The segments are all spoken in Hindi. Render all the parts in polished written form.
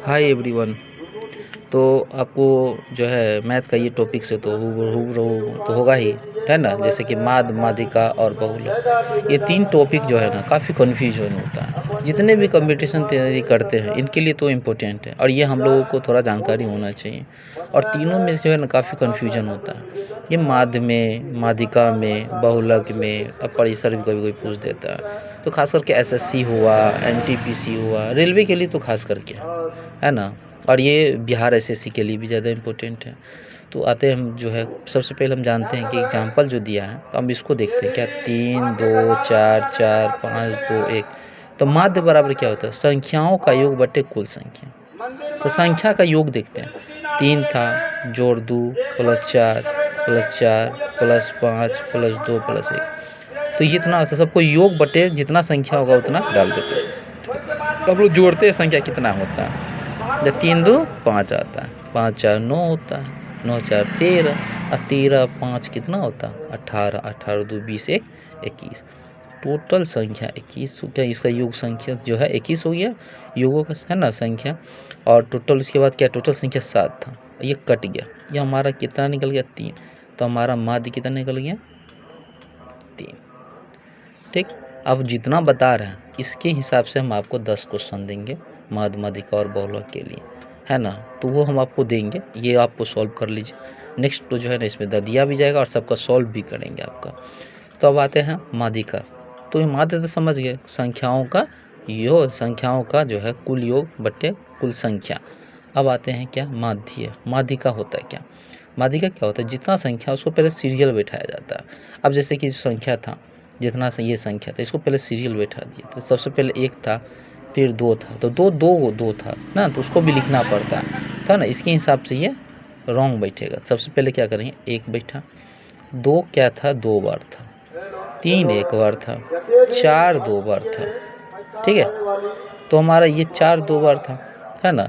Hi everyone. तो आपको जो है मैथ का ये टॉपिक से तो हूबहू तो होगा ही, है ना। जैसे कि माद, माध्यिका और बहुलक, ये तीन टॉपिक जो है ना काफ़ी कन्फ्यूजन होता है। जितने भी कंपटीशन तैयारी करते हैं इनके लिए तो इम्पोर्टेंट है और ये हम लोगों को थोड़ा जानकारी होना चाहिए। और तीनों में जो है ना काफ़ी कन्फ्यूजन होता है। ये माध्य में, माध्यिका में, बहुलक में, अब परिसर भी कभी कोई पूछ देता है। तो खास करके एसएससी हुआ, एनटीपीसी हुआ, रेलवे के लिए तो खास करके है ना। और ये बिहार एसएससी के लिए भी ज़्यादा इम्पोर्टेंट है। तो आते हैं हम जो है, सबसे पहले हम जानते हैं कि एग्जाम्पल जो दिया है तो हम इसको देखते हैं क्या, 3 2 4 4 5 2 1। तो माध्य बराबर क्या होता है, संख्याओं का योग बटे कुल संख्या। तो संख्या का योग देखते हैं, 3 था, जोड़ 2 plus 4 plus 4 plus 5 plus 2 plus 1। तो ये इतना सबको योग बटे जितना संख्या होगा उतना डाल देते हैं। तो हम लोग जोड़ते हैं, संख्या कितना होता है, जब 3 2 5 आता है, 5 4 9 होता है, 9 4 13, और 13 5 कितना होता है 18, 18 2 20 1 21। टोटल संख्या 21 हो गया। इसका योग संख्या जो है 21 हो गया, योगों का है ना संख्या। और टोटल उसके बाद क्या, टोटल संख्या 7 था, ये कट गया, ये हमारा कितना निकल गया 3। तो हमारा माध्य कितना निकल गया 3। ठीक। अब जितना बता रहे हैं इसके हिसाब से हम आपको 10 क्वेश्चन देंगे माध्य, माध्यिका और बहुलक के लिए, है ना। तो वो हम आपको देंगे, ये आपको सॉल्व कर लीजिए। नेक्स्ट तो जो है ना इसमें दिया भी जाएगा और सबका सॉल्व भी करेंगे आपका। तो अब आते हैं माध्यिका। तो ये माध्य से समझ गए, संख्याओं का योग, संख्याओं का जो है कुल योग बटे कुल संख्या। अब आते हैं क्या, माध्य। माध्यिका होता है क्या, माध्यिका क्या होता है, जितना संख्या उसको पहले सीरियल बैठाया जाता है। अब जैसे कि संख्या था, जितना ये संख्या था इसको पहले सीरियल बैठा दिए, तो सबसे पहले 1 था, फिर 2 था, तो 2 था ना, तो उसको भी लिखना पड़ता है था ना। इसके हिसाब से ये रॉन्ग बैठेगा। सबसे पहले क्या करेंगे, 1 बैठा, 2 क्या था 2 बार था, 3 1 बार था, 4 2 बार था। ठीक है, तो हमारा ये 4 2 बार था, है ना।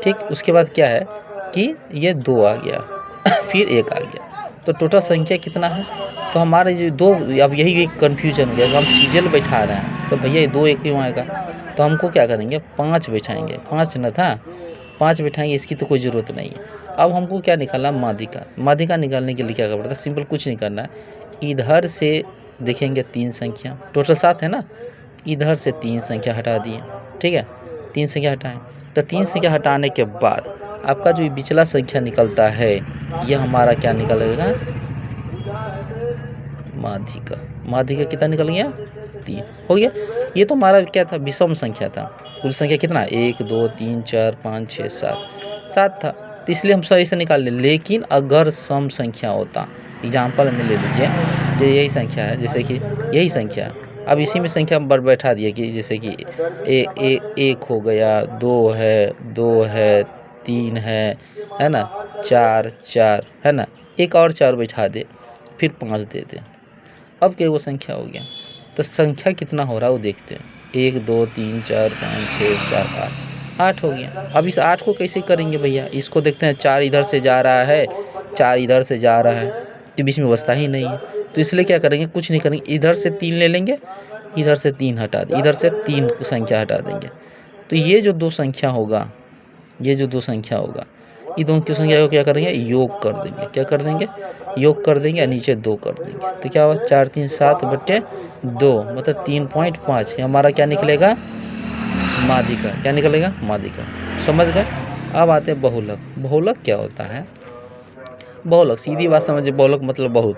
ठीक, उसके बाद क्या है कि ये 2 आ गया फिर 1 आ गया, तो टोटल संख्या कितना है। तो हमारे जो 2, अब यही एक कन्फ्यूजन हो गया कि हम सीरियल बैठा रहे हैं तो भैया ये 2 1 क्यों आएगा। तो हमको क्या करेंगे, 5 बैठाएंगे, 5 न था, 5 बैठाएंगे, इसकी तो कोई ज़रूरत नहीं है। अब हमको क्या निकालना, माध्यिका। माध्यिका निकालने के लिए क्या करना पड़ता है, सिंपल कुछ नहीं करना है, इधर से देखेंगे 3 संख्या, टोटल 7 है ना, इधर से 3 संख्या हटा दिए। ठीक है, 3 संख्या हटाएं, तो 3 संख्या हटाने के बाद आपका जो पिछला संख्या निकलता है यह हमारा क्या निकलेगा, माध्यिका। माध्यिका कितना निकल गया 3 हो गया। ये तो हमारा क्या था, विषम संख्या था। कुल संख्या कितना, 1 2 3 4 5 6 7, 7 था, तो इसलिए हम सही से निकाल ले। लेकिन अगर सम संख्या होता, एग्जाम्पल में ले लीजिए, जो यही संख्या है, जैसे कि यही संख्या, अब इसी में संख्या बर बैठा दिए कि जैसे कि 1 हो गया, 2 है 3 है ना, 4 4 है ना, एक और 4 बैठा दे, फिर 5 दे दे। अब क्या वो संख्या हो गया, तो संख्या कितना हो रहा है वो देखते हैं, 1 2 3 4 5 6 7 8, 8 हो गया। अब इस 8 को कैसे करेंगे भैया, इसको देखते हैं, 4 इधर से जा रहा है, 4 इधर से जा रहा है, तो बीच में बचता ही नहीं है। तो इसलिए क्या करेंगे, कुछ नहीं करेंगे, इधर से 3 ले लेंगे, इधर से 3 हटा दें, इधर से 3 संख्या हटा देंगे। तो ये जो 2 संख्या होगा, ये जो 2 संख्या होगा, ये दोनों की संख्या को क्या करेंगे, योग कर देंगे। क्या कर देंगे, योग कर देंगे, नीचे 2 कर देंगे। तो क्या हुआ, 4 3 7 बटे 2, मतलब 3.5 हमारा क्या निकलेगा, माध्यिका। क्या निकलेगा, माध्यिका। समझ गए। अब आते हैं बहुलक। बहुलक क्या होता है, बहुलक सीधी बात समझिए, बहुलक मतलब बहुत।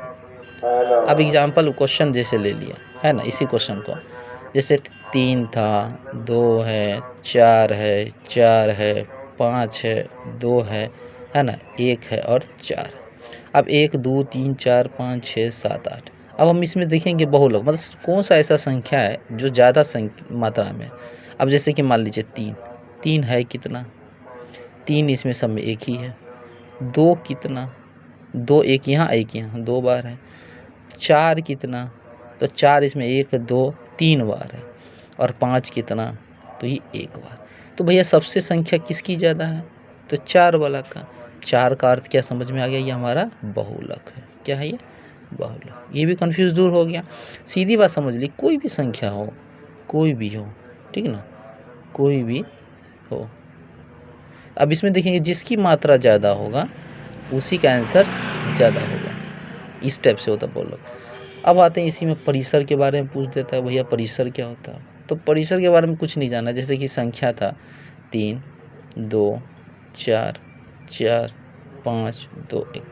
अब एग्जाम्पल क्वेश्चन जैसे ले लिया, है ना, इसी क्वेश्चन को, जैसे 3 था, 2 है, 4 है, 4 है, 5 है, 2 है ना, 1 है और 4। अब 1 2 3 4 5 6 7 8। अब हम इसमें देखेंगे बहुलक मतलब कौन सा ऐसा संख्या है जो ज़्यादा मात्रा में। अब जैसे कि मान लीजिए 3, 3 है कितना, 3 इसमें सब में एक ही है। 2 कितना, 2 एक यहाँ एक यहाँ, 2 बार है। 4 कितना, तो 4 इसमें 1 2 3 बार है। और 5 कितना, तो ये 1 बार। तो भैया सबसे संख्या किसकी ज़्यादा है, तो 4 वाला का। 4 का अर्थ क्या समझ में आ गया, ये हमारा बहुलक है। क्या है ये, बहुलक। ये भी कन्फ्यूज दूर हो गया। सीधी बात समझ ली, कोई भी संख्या हो, कोई भी हो, ठीक ना, कोई भी हो, अब इसमें देखेंगे जिसकी मात्रा ज़्यादा होगा उसी का आंसर ज़्यादा होगा, इस टाइप से होता बोलो। अब आते हैं इसी में परिसर के बारे में पूछ देता है, भैया परिसर क्या होता है। तो परिसर के बारे में कुछ नहीं जाना, जैसे कि संख्या था 3 2 4 4 5 2 1,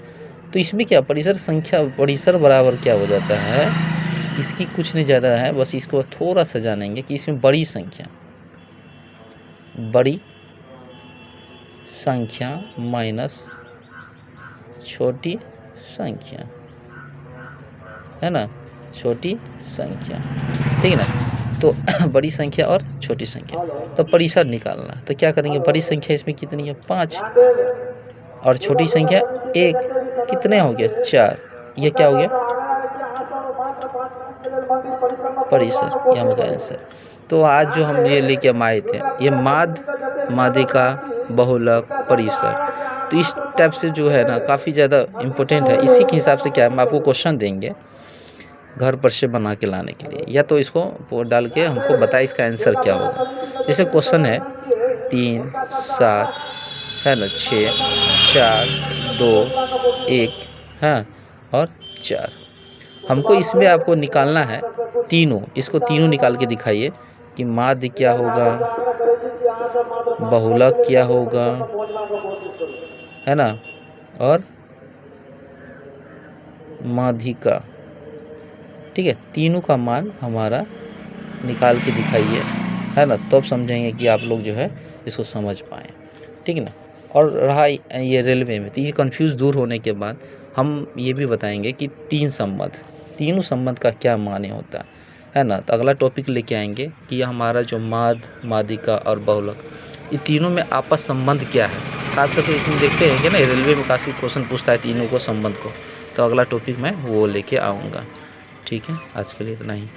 तो इसमें क्या परिसर संख्या परिसर बराबर क्या हो जाता है, इसकी कुछ नहीं ज़्यादा है, बस इसको थोड़ा सा जानेंगे कि इसमें बड़ी संख्या माइनस छोटी संख्या, है ना, छोटी संख्या, ठीक है ना। तो बड़ी संख्या और छोटी संख्या, तो परिसर निकालना, तो क्या करेंगे, बड़ी संख्या इसमें कितनी है 5 और छोटी संख्या 1, कितने हो गया 4, ये क्या हो गया परिसर, यह होगा आंसर। तो आज जो हम ये लेके हम आए थे, ये माध्यिका, बहुलक, परिसर, तो इस टाइप से जो है ना काफ़ी ज़्यादा इम्पोर्टेंट है। इसी के हिसाब से क्या हम आपको क्वेश्चन देंगे घर पर से बना के लाने के लिए, या तो इसको डाल के हमको बताए इसका आंसर क्या होगा। जैसे क्वेश्चन है 3 7 है ना, 6 4 2 1 हाँ और 4, हमको इसमें आपको निकालना है तीनों, इसको तीनों निकाल के दिखाइए कि माध्य क्या होगा, बहुलक क्या होगा, है ना, और माध्यिका, ठीक है। तीनों का मान हमारा निकाल के दिखाइए, है ना, तब समझेंगे कि आप लोग जो है इसको समझ पाएँ, ठीक है ना। और रहा ये रेलवे में, तो ये कंफ्यूज दूर होने के बाद हम ये भी बताएंगे कि तीनों संबंध का क्या माने होता है ना। तो अगला टॉपिक लेके आएंगे कि हमारा जो माध्यिका और बहुलक, ये तीनों में आपस संबंध क्या है, खास करके इसमें देखते हैं कि ना रेलवे में काफ़ी क्वेश्चन पूछता है तीनों को संबंध को। तो अगला टॉपिक मैं वो लेके आऊँगा, ठीक है। आज के लिए इतना ही।